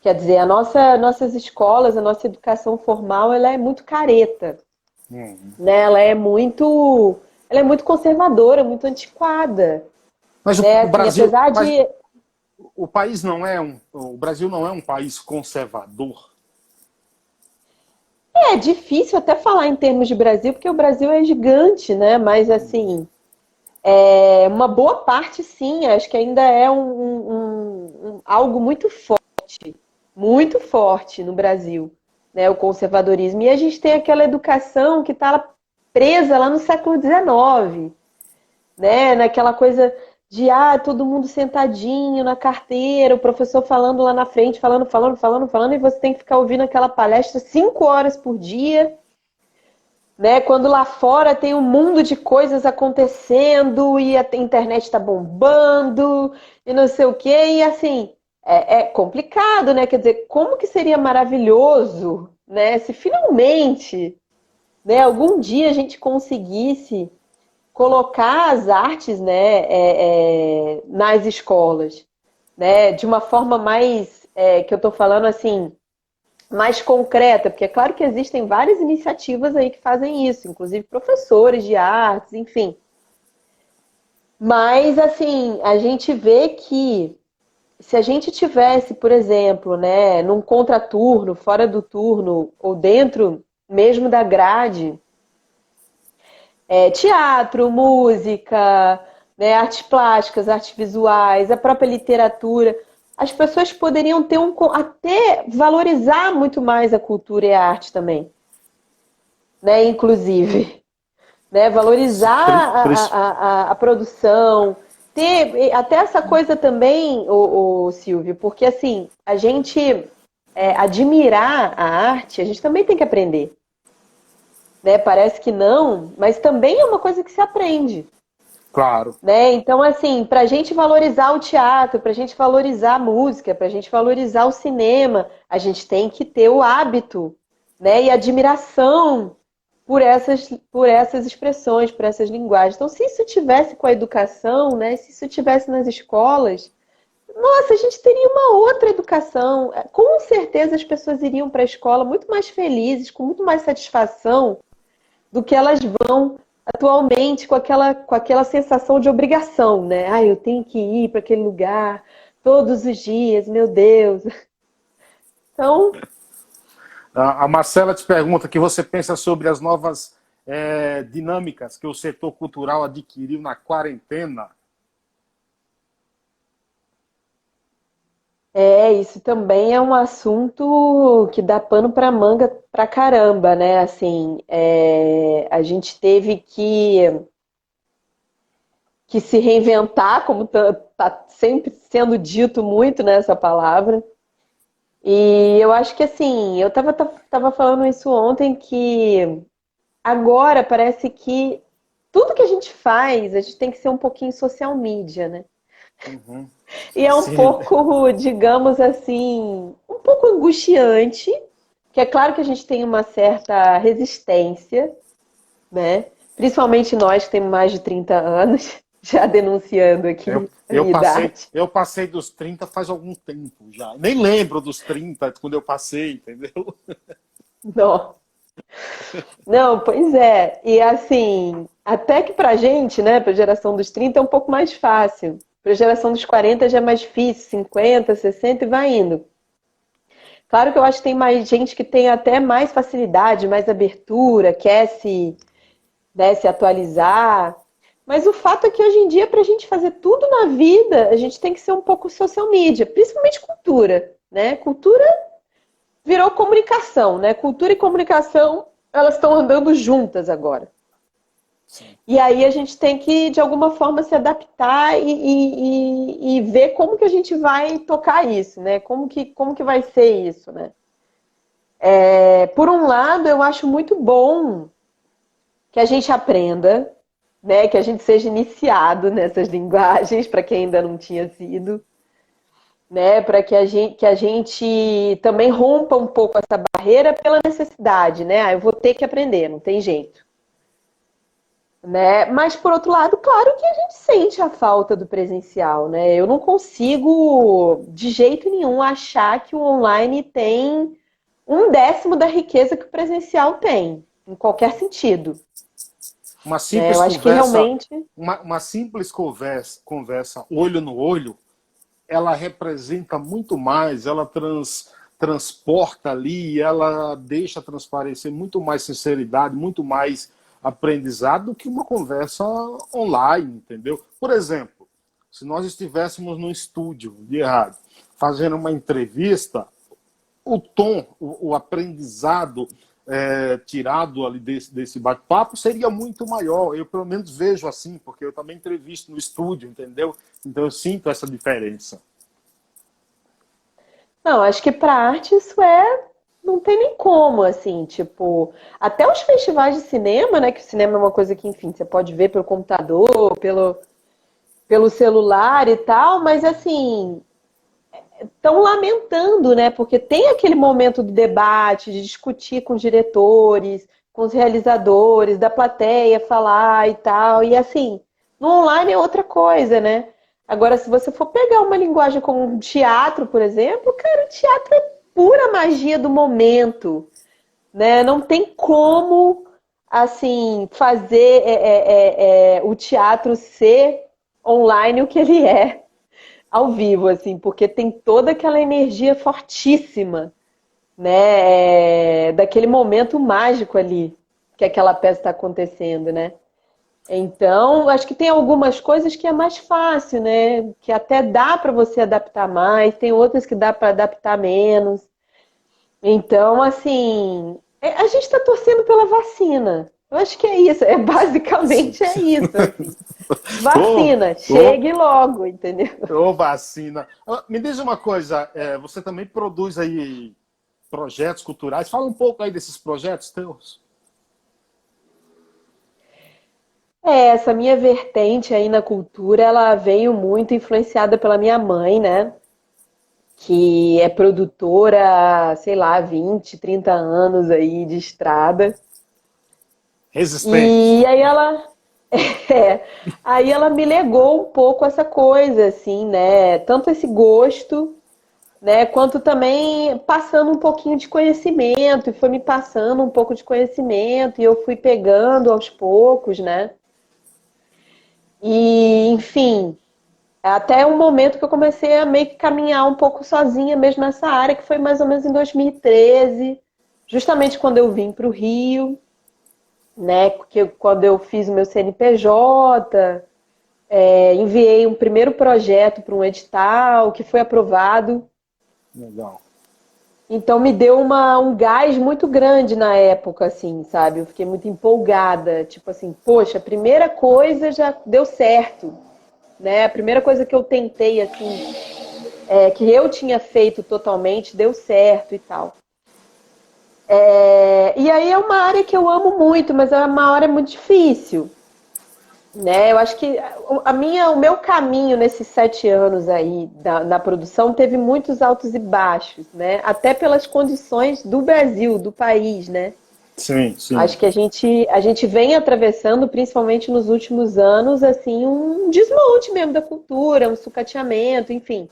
B: Quer dizer, nossas escolas, a nossa educação formal, ela é muito careta, né? Ela é muito conservadora, muito antiquada,
A: Mas
B: né?
A: o
B: Assim,
A: Brasil,
B: apesar
A: mas
B: de
A: o Brasil não é um país conservador.
B: é difícil até falar em termos de Brasil, porque o Brasil é gigante, né? Mas assim, uma boa parte, sim, acho que ainda é algo muito forte no Brasil, né? O conservadorismo. E a gente tem aquela educação que está presa lá no século XIX, né? Naquela coisa de todo mundo sentadinho na carteira, o professor falando lá na frente, falando, falando, falando, falando, e você tem que ficar ouvindo aquela palestra 5 horas por dia, né? Quando lá fora tem um mundo de coisas acontecendo e a internet está bombando e não sei o quê, e assim, é complicado, né? Quer dizer, como que seria maravilhoso, né? Se finalmente, né, algum dia a gente conseguisse colocar as artes, né, nas escolas, né? De uma forma mais, que eu estou falando assim, mais concreta, porque é claro que existem várias iniciativas aí que fazem isso, inclusive professores de artes, enfim. Mas, assim, a gente vê que se a gente tivesse, por exemplo, né, num contraturno, fora do turno, ou dentro mesmo da grade, teatro, música, né, artes plásticas, artes visuais, a própria literatura, as pessoas poderiam ter até valorizar muito mais a cultura e a arte também, né, inclusive, né, valorizar a produção, ter até essa coisa também, o Silvio, porque assim, a gente admirar a arte, a gente também tem que aprender, né? Parece que não, mas também é uma coisa que se aprende.
A: Claro.
B: né? Então, assim, para a gente valorizar o teatro, para a gente valorizar a música, para a gente valorizar o cinema, a gente tem que ter o hábito, né? E admiração por essas expressões, por essas linguagens. Então, se isso tivesse com a educação, né? Se isso tivesse nas escolas, nossa, a gente teria uma outra educação. Com certeza as pessoas iriam para a escola muito mais felizes, com muito mais satisfação do que elas vão atualmente com aquela sensação de obrigação, né? Ah, eu tenho que ir para aquele lugar todos os dias, meu Deus. Então,
A: A Marcela te pergunta o que você pensa sobre as novas dinâmicas que o setor cultural adquiriu na quarentena.
B: isso também é um assunto que dá pano para manga pra caramba, né? Assim, a gente teve que se reinventar, como tá sempre sendo dito muito nessa palavra. E eu acho que assim, tava falando isso ontem, que agora parece que tudo que a gente faz, a gente tem que ser um pouquinho social media, né?
A: Uhum.
B: E é um
A: Sim.
B: pouco, digamos assim, um pouco angustiante, que é claro que a gente tem uma certa resistência, né? Principalmente nós que temos mais de 30 anos, já denunciando
A: Eu,
B: aqui a
A: eu
B: minha
A: passei,
B: idade.
A: eu passei dos 30 faz algum tempo já. Nem lembro dos 30 quando eu passei, entendeu?
B: Não, não, pois é. E assim, até que pra gente, né, pra geração dos 30 é um pouco mais fácil. Pra geração dos 40 já é mais difícil, 50, 60 e vai indo. Claro que eu acho que tem mais gente que tem até mais facilidade, mais abertura, quer né, se atualizar. Mas o fato é que hoje em dia, para a gente fazer tudo na vida, a gente tem que ser um pouco social media, principalmente cultura, né? Cultura virou comunicação, né? Cultura e comunicação, elas estão andando juntas agora.
A: Sim.
B: E aí a gente tem que, de alguma forma, se adaptar e ver como que a gente vai tocar isso, né? Como que vai ser isso, né? Por um lado, eu acho muito bom que a gente aprenda, né? Que a gente seja iniciado nessas linguagens, para quem ainda não tinha sido, né? Para que a gente também rompa um pouco essa barreira pela necessidade, né? Ah, eu vou ter que aprender, não tem jeito. Né? Mas, por outro lado, claro que a gente sente a falta do presencial, né? Eu não consigo, de jeito nenhum, achar que o online tem um décimo da riqueza que o presencial tem, em qualquer sentido.
A: Uma
B: Né? Eu
A: simples
B: acho que
A: conversa,
B: realmente.
A: uma simples conversa olho no olho, ela representa muito mais, ela transporta ali, ela deixa transparecer muito mais sinceridade, muito mais aprendizado do que uma conversa online, entendeu? Por exemplo, se nós estivéssemos no estúdio de rádio fazendo uma entrevista, o tom, o aprendizado tirado ali desse bate-papo seria muito maior. Eu, pelo menos, vejo assim, porque eu também entrevisto no estúdio, entendeu? Então, eu sinto essa diferença.
B: Não, acho que para arte isso é. Não tem nem como, assim, tipo. Até os festivais de cinema, né? Que o cinema é uma coisa que, enfim, você pode ver pelo computador, pelo celular e tal, mas assim, estão lamentando, né? Porque tem aquele momento do debate, de discutir com os diretores, com os realizadores, da plateia falar e tal. E assim, no online é outra coisa, né? Agora, se você for pegar uma linguagem como um teatro, por exemplo, cara, o teatro é pura magia do momento, né? Não tem como, assim, fazer o teatro ser online o que ele é ao vivo, assim, porque tem toda aquela energia fortíssima, né, daquele momento mágico ali que aquela peça está acontecendo, né? Então, acho que tem algumas coisas que é mais fácil, né? Que até dá para você adaptar mais, tem outras que dá para adaptar menos. Então, assim, a gente está torcendo pela vacina. Eu acho que é isso, basicamente é isso, assim.
A: Ô,
B: Vacina,
A: ô,
B: chegue logo, entendeu?
A: ô, vacina. Me diz uma coisa, você também produz aí projetos culturais? Fala um pouco aí desses projetos teus.
B: Essa minha vertente aí na cultura, ela veio muito influenciada pela minha mãe, né? Que é produtora, sei lá, 20, 30 anos aí de estrada.
A: Resistente.
B: E aí ela, é, aí ela me legou um pouco essa coisa, assim, né? Tanto esse gosto, né? Quanto também passando um pouquinho de conhecimento, e foi me passando um pouco de conhecimento, e eu fui pegando aos poucos, né? E, enfim, até um momento que eu comecei a meio que caminhar um pouco sozinha mesmo nessa área, que foi mais ou menos em 2013, justamente quando eu vim para o Rio, né? Porque quando eu fiz o meu CNPJ, enviei um primeiro projeto para um edital que foi aprovado.
A: Legal.
B: Então me deu um gás muito grande na época, assim, sabe? Eu fiquei muito empolgada, tipo assim, poxa, a primeira coisa já deu certo, né? A primeira coisa que eu tentei, assim, que eu tinha feito totalmente, deu certo e tal. E aí é uma área que eu amo muito, mas é uma área muito difícil, né? Eu acho que o meu caminho nesses 7 anos aí na produção teve muitos altos e baixos, né? Até pelas condições do Brasil, do país, né?
A: Sim, sim.
B: Acho que a gente vem atravessando, principalmente nos últimos anos, assim, um desmonte mesmo da cultura, um sucateamento, enfim.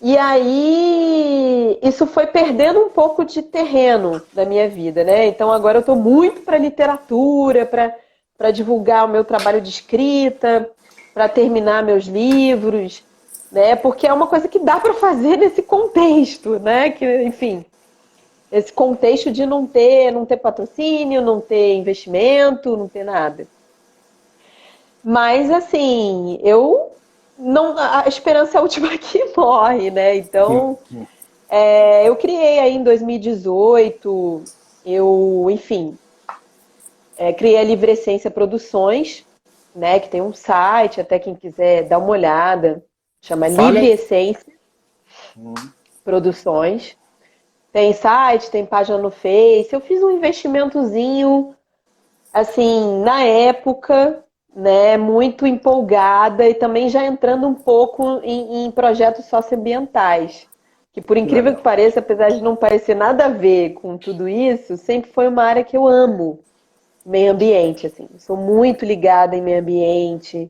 B: E aí, isso foi perdendo um pouco de terreno na minha vida, né? Então agora eu estou muito para literatura, para divulgar o meu trabalho de escrita, para terminar meus livros, né? Porque é uma coisa que dá para fazer nesse contexto, né? Que, enfim, esse contexto de não ter patrocínio, não ter investimento, não ter nada. Mas assim, eu não, a esperança é a última que morre, né? Então, eu criei aí em 2018, enfim, criei a Livre Essência Produções, né? Que tem um site, até quem quiser dar uma olhada, chama Livre
A: Falha.
B: Essência Produções. Tem site, tem página no Face. Eu fiz um investimentozinho, assim, na época, né? Muito empolgada e também já entrando um pouco em projetos socioambientais. Que por
A: Que
B: incrível que
A: legal.
B: pareça, apesar de não parecer nada a ver com tudo isso, sempre foi uma área que eu amo, meio ambiente, assim. Sou muito ligada em meio ambiente,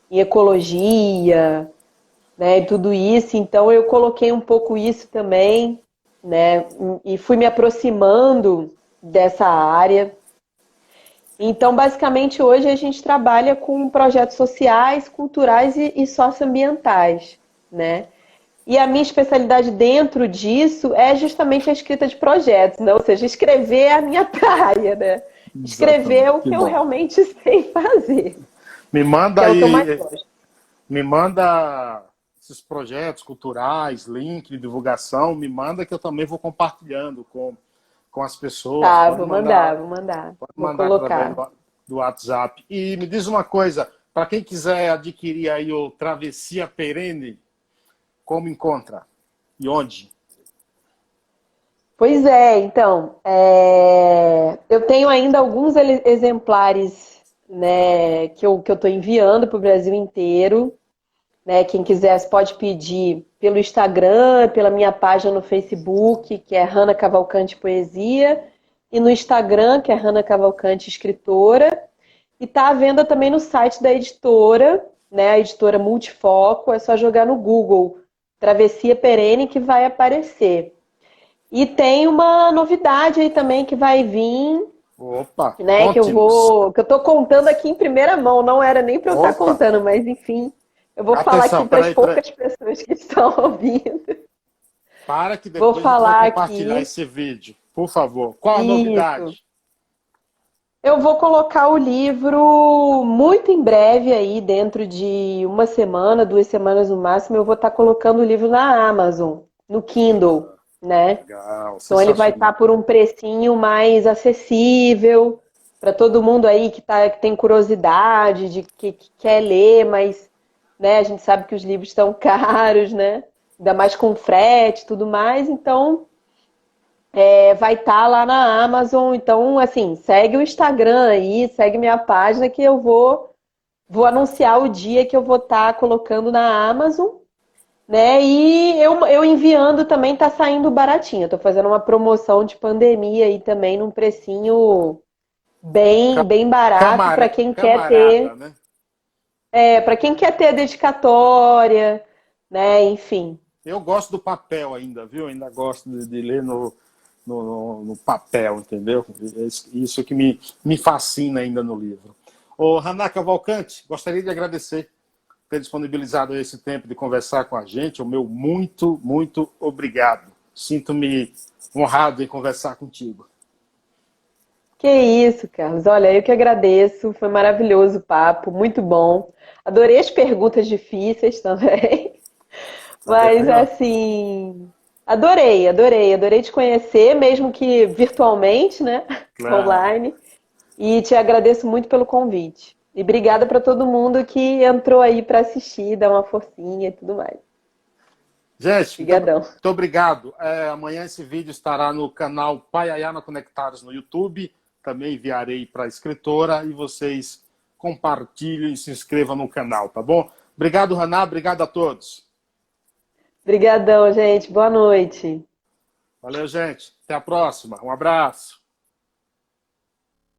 B: em ecologia, né, e tudo isso. Então eu coloquei um pouco isso também, né, e fui me aproximando dessa área. Então, basicamente, hoje a gente trabalha com projetos sociais, culturais e socioambientais, né? E a minha especialidade dentro disso é justamente a escrita de projetos, né? Ou seja, escrever é a minha praia, né? Escrever é
A: Exatamente.
B: o
A: Que
B: que eu
A: bom.
B: realmente sei fazer,
A: Me
B: que
A: manda
B: é o que eu mais
A: aí,
B: gosto.
A: me manda esses projetos culturais, link de divulgação, me manda que eu também vou compartilhando com as pessoas.
B: Tá, vou mandar, vou mandar.
A: Pode
B: Vou
A: mandar através
B: colocar.
A: do WhatsApp. E me diz uma coisa, para quem quiser adquirir aí o Travessia Perene, como encontra? E onde?
B: Pois é, então, eu tenho ainda alguns exemplares, né, que eu estou enviando para o Brasil inteiro, né? Quem quiser pode pedir pelo Instagram, pela minha página no Facebook, que é Hanna Cavalcante Poesia, e no Instagram, que é Hanna Cavalcante Escritora, e está à venda também no site da editora, né? A editora Multifoco, é só jogar no Google Travessia Perene que vai aparecer. E tem uma novidade aí também que vai vir,
A: Opa,
B: né?
A: conte-nos.
B: Que eu tô contando aqui em primeira mão, não era nem para eu estar
A: Opa,
B: contando, mas enfim, eu vou falar aqui
A: atenção,
B: para as
A: peraí, peraí.
B: poucas pessoas que estão ouvindo.
A: Para que
B: Vou
A: depois a gente vai
B: falar
A: compartilhar
B: aqui.
A: esse vídeo. Por favor. Qual a
B: Isso.
A: novidade?
B: Eu vou colocar o livro muito em breve aí, dentro de uma semana, 2 semanas no máximo, eu vou estar colocando o livro na Amazon, no Kindle, né?
A: Legal,
B: Então ele vai estar
A: sensacional.
B: por um precinho mais acessível para todo mundo aí que tem curiosidade, que quer ler, mas, né, a gente sabe que os livros estão caros, né? Ainda mais com frete e tudo mais, então vai estar lá na Amazon. Então, assim, segue o Instagram aí, segue minha página que eu vou anunciar o dia que eu vou estar colocando na Amazon, né? E eu enviando também tá saindo baratinho. Eu tô fazendo uma promoção de pandemia aí também num precinho bem barato para quem quer
A: Camarada,
B: ter,
A: né?
B: para quem quer ter a dedicatória, né? Enfim.
A: Eu gosto do papel ainda, viu? Ainda gosto de ler no papel, entendeu? Isso que me fascina ainda no livro. Ô, Haná Cavalcante, gostaria de agradecer por ter disponibilizado esse tempo de conversar com a gente. O meu muito, muito obrigado. Sinto-me honrado em conversar contigo.
B: Que isso, Carlos. Olha, eu que agradeço. Foi maravilhoso o papo, muito bom. Adorei as perguntas difíceis também.
A: Tá vendo
B: Mas
A: aí, ó?
B: assim, adorei te conhecer, mesmo que virtualmente, né?
A: Claro.
B: Online. E te agradeço muito pelo convite. E obrigada para todo mundo que entrou aí para assistir, dar uma forcinha e tudo mais.
A: Gente,
B: Obrigadão.
A: muito obrigado. Amanhã esse vídeo estará no canal Paiayana Conectados no YouTube. Também enviarei para a escritora e vocês compartilhem e se inscrevam no canal, tá bom? Obrigado, Haná. Obrigado a todos.
B: Obrigadão, gente. Boa noite.
A: Valeu, gente. Até a próxima. Um abraço.